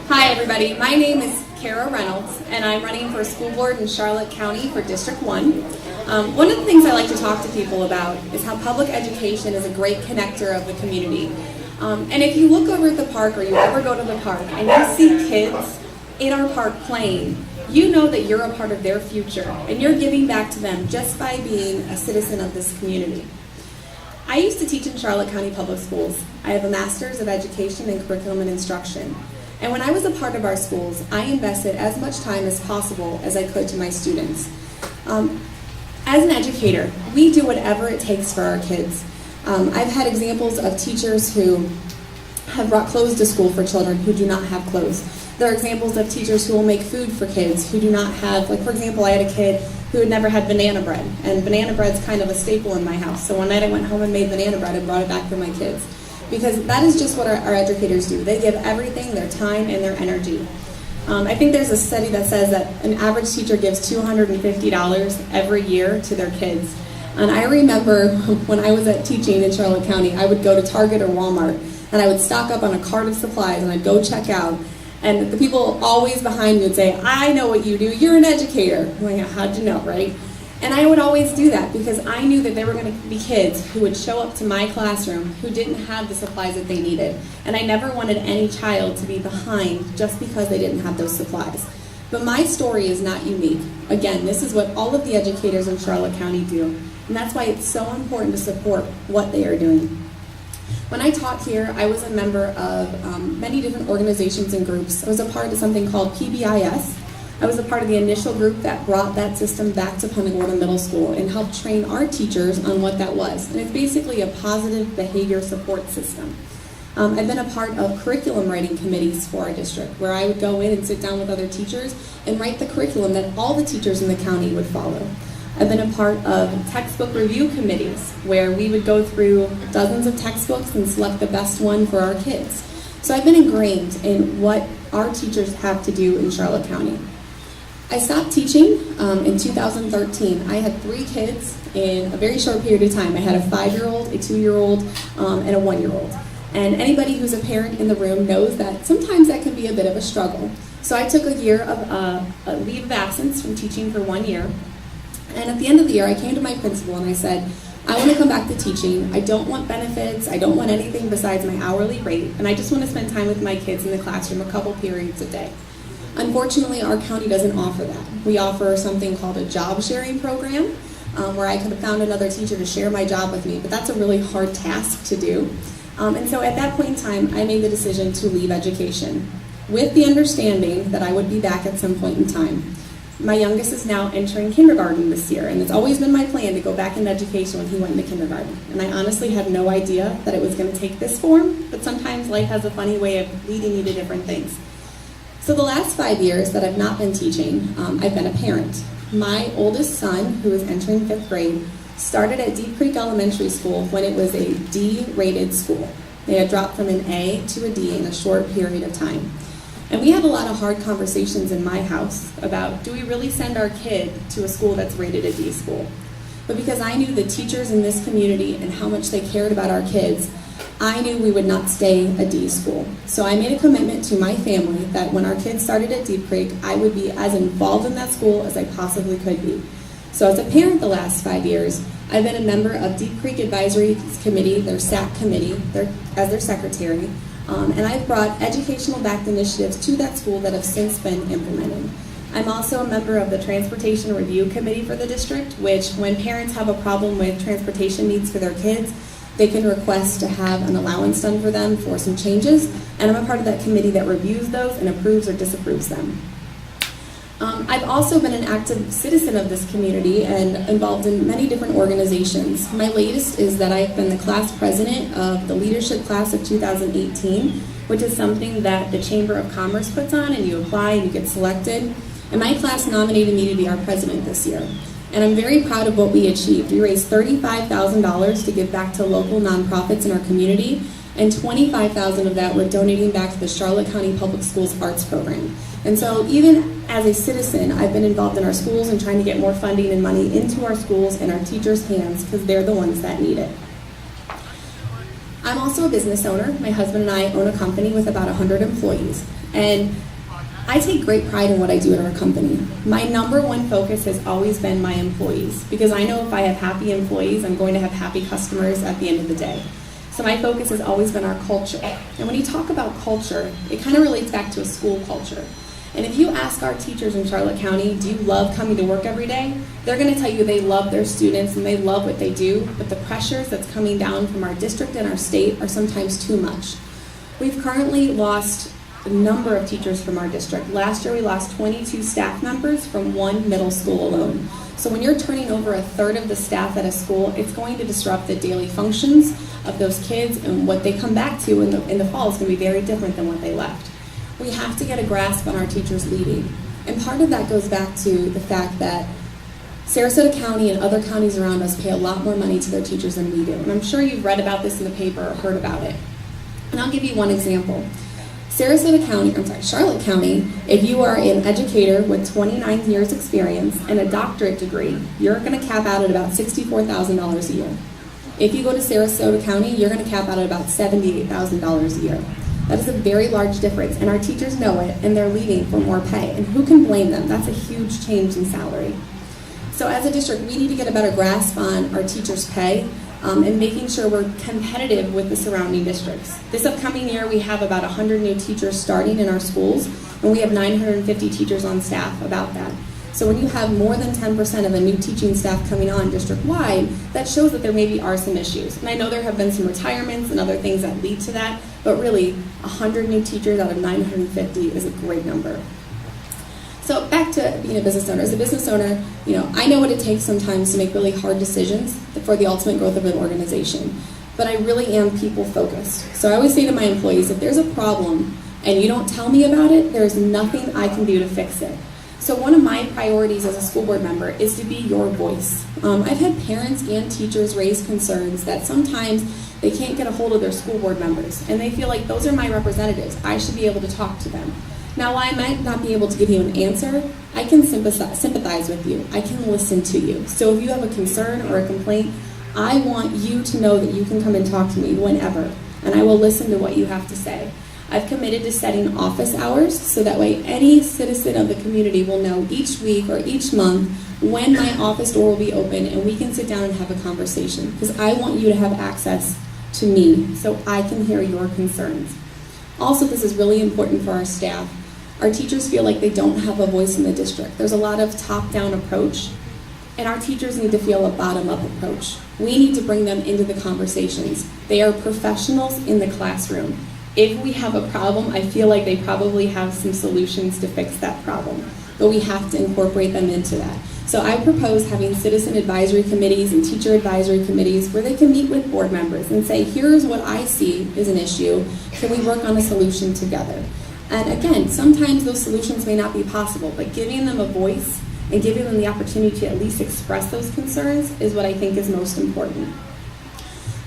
Hi everybody, my name is Cara Reynolds and I'm running for school board in Charlotte County for District 1. One of the things I like to talk to people about is how public education is a great connector of the community. And if you look over at the park or you ever go to the park and you see kids in our park playing, you know that you're a part of their future and you're giving back to them just by being a citizen of this community. I used to teach in Charlotte County Public Schools. I have a Master's of Education in Curriculum and Instruction. And when I was a part of our schools, I invested as much time as possible as I could to my students. As an educator, we do whatever it takes for our kids. I've had examples of teachers who have brought clothes to school for children who do not have clothes. There are examples of teachers who will make food for kids who do not have, like for example, I had a kid who had never had banana bread, and banana bread's kind of a staple in my house. So one night I went home and made banana bread and brought it back for my kids. Because that is just what our educators do. They give everything, their time and their energy. I think there's a study that says that an average teacher gives $250 every year to their kids. And I remember when I was teaching in Charlotte County, I would go to Target or Walmart and I would stock up on a cart of supplies and I'd go check out. And the people always behind me would say, I know what you do, you're an educator. I'm like, how'd you know, right? And I would always do that because I knew that there were going to be kids who would show up to my classroom who didn't have the supplies that they needed. And I never wanted any child to be behind just because they didn't have those supplies. But my story is not unique. Again, this is what all of the educators in Charlotte County do. And that's why it's so important to support what they are doing. When I taught here, I was a member of many different organizations and groups. I was a part of something called Pbis. I was a part of the initial group that brought that system back to Punta Gorda Middle School and helped train our teachers on what that was. And it's basically a positive behavior support system. I've been a part of curriculum writing committees for our district, where I would go in and sit down with other teachers and write the curriculum that all the teachers in the county would follow. I've been a part of textbook review committees, where we would go through dozens of textbooks and select the best one for our kids. So I've been ingrained in what our teachers have to do in Charlotte County. I stopped teaching in 2013. I had 3 kids in a very short period of time. I had a 5-year-old, a 2-year-old, and a 1-year-old. And anybody who's a parent in the room knows that sometimes that can be a bit of a struggle. So I took a year of a leave of absence from teaching for 1 year. And at the end of the year, I came to my principal and I said, I want to come back to teaching. I don't want benefits. I don't want anything besides my hourly rate. And I just want to spend time with my kids in the classroom a couple periods a day. Unfortunately, our county doesn't offer that. We offer something called a job sharing program, where I could have found another teacher to share my job with me, but that's a really hard task to do. And so at that point in time, I made the decision to leave education, with the understanding that I would be back at some point in time. My youngest is now entering kindergarten this year, and it's always been my plan to go back into education when he went into kindergarten. And I honestly had no idea that it was going to take this form, but sometimes life has a funny way of leading you to different things. So the last 5 years that I've not been teaching, I've been a parent. My oldest son, who is entering 5th grade, started at Deep Creek Elementary School when it was a D-rated school. They had dropped from an A to a D in a short period of time. And we had a lot of hard conversations in my house about, do we really send our kid to a school that's rated a D school? But because I knew the teachers in this community and how much they cared about our kids, I knew we would not stay a D school. So I made a commitment to my family that when our kids started at Deep Creek, I would be as involved in that school as I possibly could be. So as a parent the last 5 years, I've been a member of Deep Creek Advisory Committee, their SAC committee, as their secretary, and I've brought educational-backed initiatives to that school that have since been implemented. I'm also a member of the Transportation Review Committee for the district, which when parents have a problem with transportation needs for their kids, they can request to have an allowance done for them for some changes, and I'm a part of that committee that reviews those and approves or disapproves them. I've also been an active citizen of this community and involved in many different organizations. My latest is that I've been the class president of the leadership class of 2018, which is something that the Chamber of Commerce puts on, and you apply and you get selected. And my class nominated me to be our president this year. And I'm very proud of what we achieved. We raised $35,000 to give back to local nonprofits in our community, and $25,000 of that we're donating back to the Charlotte County Public Schools Arts Program. And so even as a citizen, I've been involved in our schools and trying to get more funding and money into our schools and our teachers' hands because they're the ones that need it. I'm also a business owner. My husband and I own a company with about 100 employees. And I take great pride in what I do at our company. My number one focus has always been my employees, because I know if I have happy employees, I'm going to have happy customers at the end of the day. So my focus has always been our culture. And when you talk about culture, it kind of relates back to a school culture. And if you ask our teachers in Charlotte County, do you love coming to work every day? They're going to tell you they love their students and they love what they do, but the pressures that's coming down from our district and our state are sometimes too much. We've currently lost a number of teachers from our district. Last year we lost 22 staff members from one middle school alone. So when you're turning over a third of the staff at a school, it's going to disrupt the daily functions of those kids, and what they come back to in the fall is going to be very different than what they left. We have to get a grasp on our teachers leaving. And part of that goes back to the fact that Sarasota County and other counties around us pay a lot more money to their teachers than we do. And I'm sure you've read about this in the paper or heard about it. And I'll give you one example. Charlotte County, if you are an educator with 29 years experience and a doctorate degree, you're going to cap out at about $64,000 a year. If you go to Sarasota County, you're going to cap out at about $78,000 a year. That is a very large difference, and our teachers know it, and they're leaving for more pay. And who can blame them? That's a huge change in salary. So as a district, we need to get a better grasp on our teachers' pay and making sure we're competitive with the surrounding districts. This upcoming year, we have about 100 new teachers starting in our schools, and we have 950 teachers on staff about that. So when you have more than 10% of a new teaching staff coming on district-wide, that shows that there maybe are some issues. And I know there have been some retirements and other things that lead to that, but really, 100 new teachers out of 950 is a great number. So back to being a business owner. As a business owner, I know what it takes sometimes to make really hard decisions for the ultimate growth of an organization. But I really am people-focused. So I always say to my employees, if there's a problem and you don't tell me about it, there's nothing I can do to fix it. So one of my priorities as a school board member is to be your voice. I've had parents and teachers raise concerns that sometimes they can't get a hold of their school board members, and they feel like those are my representatives. I should be able to talk to them. Now, while I might not be able to give you an answer, I can sympathize with you. I can listen to you. So if you have a concern or a complaint, I want you to know that you can come and talk to me whenever, and I will listen to what you have to say. I've committed to setting office hours so that way any citizen of the community will know each week or each month when my office door will be open and we can sit down and have a conversation, because I want you to have access to me so I can hear your concerns. Also, this is really important for our staff. Our teachers feel like they don't have a voice in the district. There's a lot of top-down approach, and our teachers need to feel a bottom-up approach. We need to bring them into the conversations. They are professionals in the classroom. If we have a problem, I feel like they probably have some solutions to fix that problem, but we have to incorporate them into that. So I propose having citizen advisory committees and teacher advisory committees where they can meet with board members and say, here's what I see is an issue. Can we work on a solution together? And again, sometimes those solutions may not be possible, but giving them a voice and giving them the opportunity to at least express those concerns is what I think is most important.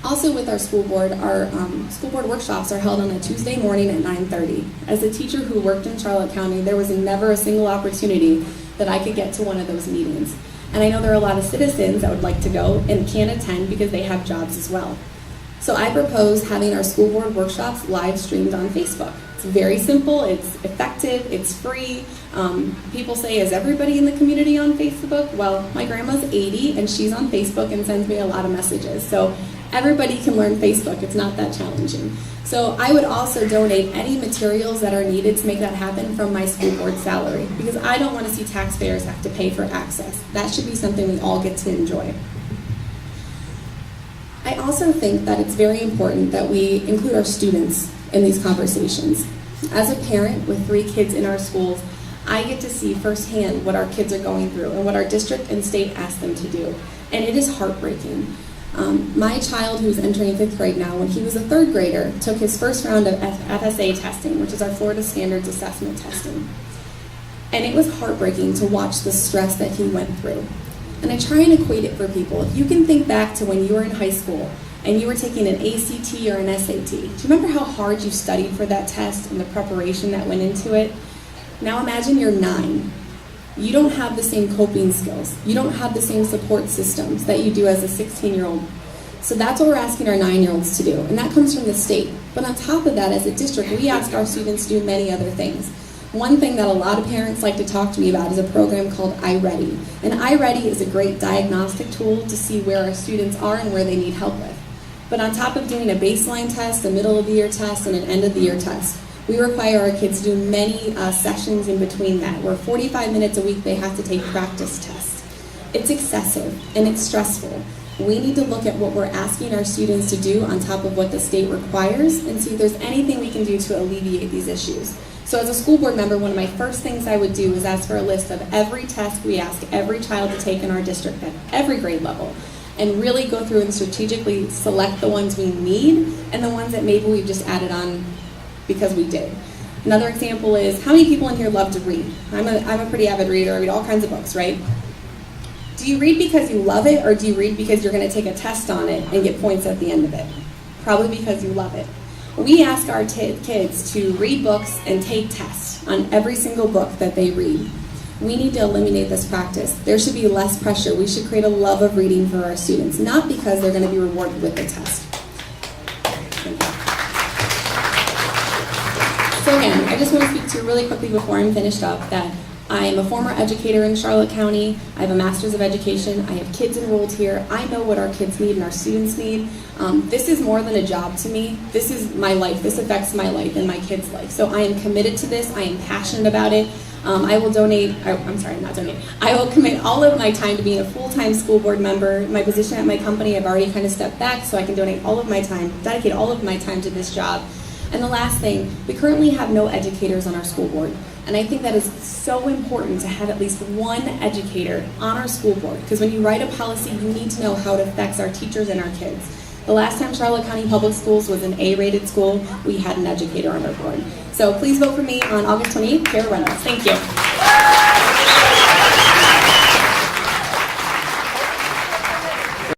Also with our school board workshops are held on a Tuesday morning at 9:30. As a teacher who worked in Charlotte County, there was never a single opportunity that I could get to one of those meetings. And I know there are a lot of citizens that would like to go and can't attend because they have jobs as well. So I propose having our school board workshops live streamed on Facebook. It's very simple, it's effective, it's free. People say, is everybody in the community on Facebook? Well, my grandma's 80 and she's on Facebook and sends me a lot of messages. So everybody can learn Facebook, it's not that challenging. So I would also donate any materials that are needed to make that happen from my school board salary, because I don't want to see taxpayers have to pay for access. That should be something we all get to enjoy. I also think that it's very important that we include our students in these conversations. As a parent with 3 kids in our schools, I get to see firsthand what our kids are going through and what our district and state ask them to do. And it is heartbreaking. My child, who's entering 5th grade now, when he was a 3rd grader, took his first round of FSA testing, which is our Florida Standards Assessment testing. And it was heartbreaking to watch the stress that he went through. And I try and equate it for people. If you can think back to when you were in high school and you were taking an ACT or an SAT, do you remember how hard you studied for that test and the preparation that went into it? Now imagine you're 9. You don't have the same coping skills. You don't have the same support systems that you do as a 16-year-old. So that's what we're asking our 9-year-olds to do, and that comes from the state. But on top of that, as a district, we ask our students to do many other things. One thing that a lot of parents like to talk to me about is a program called iReady. And iReady is a great diagnostic tool to see where our students are and where they need help with. But on top of doing a baseline test, a middle of the year test, and an end of the year test, we require our kids to do many sessions in between that, where 45 minutes a week they have to take practice tests. It's excessive and it's stressful. We need to look at what we're asking our students to do on top of what the state requires and see if there's anything we can do to alleviate these issues. So as a school board member, one of my first things I would do is ask for a list of every test we ask every child to take in our district at every grade level, and really go through and strategically select the ones we need and the ones that maybe we've just added on because we did. Another example is, how many people in here love to read? I'm a pretty avid reader. I read all kinds of books, right? Do you read because you love it, or do you read because you're going to take a test on it and get points at the end of it? Probably because you love it. We ask our kids to read books and take tests on every single book that they read. We need to eliminate this practice. There should be less pressure. We should create a love of reading for our students, not because they're going to be rewarded with the test. So again, I just want to speak to you really quickly before I'm finished up that I am a former educator in Charlotte County. I have a master's of education. I have kids enrolled here. I know what our kids need and our students need. This is more than a job to me. This is my life. This affects my life and my kids' life. So I am committed to this. I am passionate about it. I will I will commit all of my time to being a full-time school board member. My position at my company, I've already kind of stepped back, so I can dedicate all of my time to this job. And the last thing, we currently have no educators on our school board. And I think that is so important to have at least one educator on our school board, because when you write a policy, you need to know how it affects our teachers and our kids. The last time Charlotte County Public Schools was an A-rated school, we had an educator on our board. So please vote for me on August 28th, Cara Reynolds. Thank you.